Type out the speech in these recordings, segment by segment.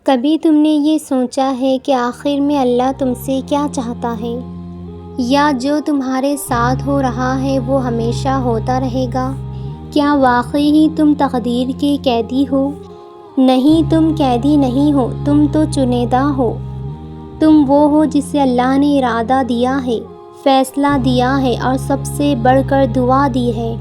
کبھی تم نے یہ سوچا ہے کہ آخر میں اللہ تم سے کیا چاہتا ہے، یا جو تمہارے ساتھ ہو رہا ہے وہ ہمیشہ ہوتا رہے گا؟ کیا واقعی ہی تم تقدیر کے قیدی ہو؟ نہیں، تم قیدی نہیں ہو، تم تو چنیدہ ہو۔ تم وہ ہو جسے اللہ نے ارادہ دیا ہے، فیصلہ دیا ہے اور سب سے بڑھ کر دعا دی ہے۔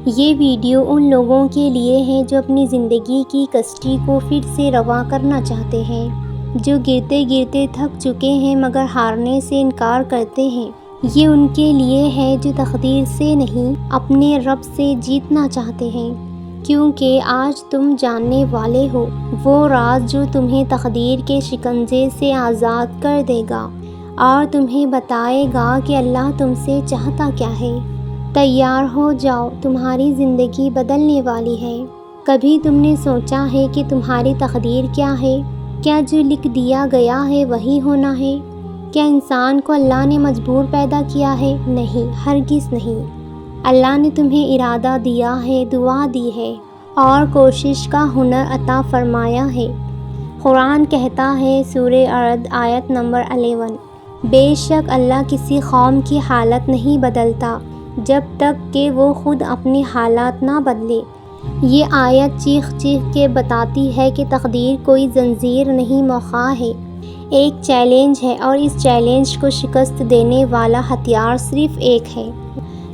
یہ ویڈیو ان لوگوں کے لیے ہے جو اپنی زندگی کی کشتی کو پھر سے رواں کرنا چاہتے ہیں، جو گرتے گرتے تھک چکے ہیں مگر ہارنے سے انکار کرتے ہیں۔ یہ ان کے لیے ہے جو تقدیر سے نہیں اپنے رب سے جیتنا چاہتے ہیں، کیونکہ آج تم جاننے والے ہو وہ راز جو تمہیں تقدیر کے شکنجے سے آزاد کر دے گا اور تمہیں بتائے گا کہ اللہ تم سے چاہتا کیا ہے۔ تیار ہو جاؤ، تمہاری زندگی بدلنے والی ہے۔ کبھی تم نے سوچا ہے کہ تمہاری تقدیر کیا ہے؟ کیا جو لکھ دیا گیا ہے وہی ہونا ہے؟ کیا انسان کو اللہ نے مجبور پیدا کیا ہے؟ نہیں، ہرگز نہیں۔ اللہ نے تمہیں ارادہ دیا ہے، دعا دی ہے اور کوشش کا ہنر عطا فرمایا ہے۔ قرآن کہتا ہے، سورہ رعد آیت نمبر 11، بے شک اللہ کسی قوم کی حالت نہیں بدلتا جب تک کہ وہ خود اپنی حالات نہ بدلے۔ یہ آیت چیخ چیخ کے بتاتی ہے کہ تقدیر کوئی زنجیر نہیں، موقع ہے، ایک چیلنج ہے، اور اس چیلنج کو شکست دینے والا ہتھیار صرف ایک ہے،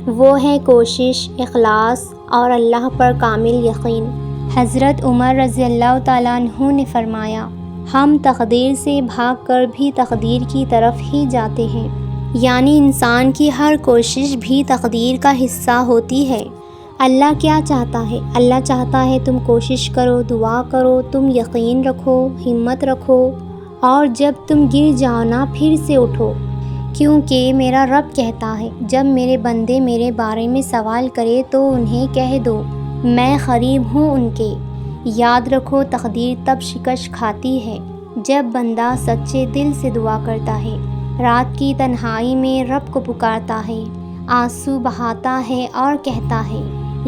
وہ ہے کوشش، اخلاص اور اللہ پر کامل یقین۔ حضرت عمر رضی اللہ تعالیٰ عنہ نے فرمایا، ہم تقدیر سے بھاگ کر بھی تقدیر کی طرف ہی جاتے ہیں، یعنی انسان کی ہر کوشش بھی تقدیر کا حصہ ہوتی ہے۔ اللہ کیا چاہتا ہے؟ اللہ چاہتا ہے تم کوشش کرو، دعا کرو، تم یقین رکھو، ہمت رکھو، اور جب تم گر جاؤ نا پھر سے اٹھو، کیونکہ میرا رب کہتا ہے، جب میرے بندے میرے بارے میں سوال کرے تو انہیں کہہ دو میں قریب ہوں ان کے۔ یاد رکھو، تقدیر تب شکست کھاتی ہے جب بندہ سچے دل سے دعا کرتا ہے، رات کی تنہائی میں رب کو پکارتا ہے، آنسو بہاتا ہے اور کہتا ہے،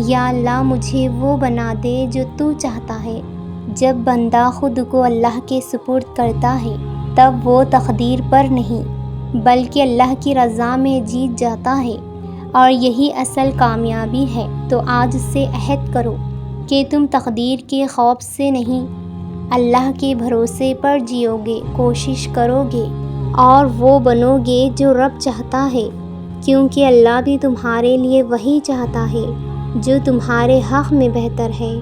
یا اللہ مجھے وہ بنا دے جو تو چاہتا ہے۔ جب بندہ خود کو اللہ کے سپرد کرتا ہے تب وہ تقدیر پر نہیں بلکہ اللہ کی رضا میں جیت جاتا ہے، اور یہی اصل کامیابی ہے۔ تو آج سے عہد کرو کہ تم تقدیر کے خوف سے نہیں، اللہ کے بھروسے پر جیو گے، کوشش کرو گے اور وہ بنو گے جو رب چاہتا ہے، کیونکہ اللہ بھی تمہارے لیے وہی چاہتا ہے جو تمہارے حق میں بہتر ہے۔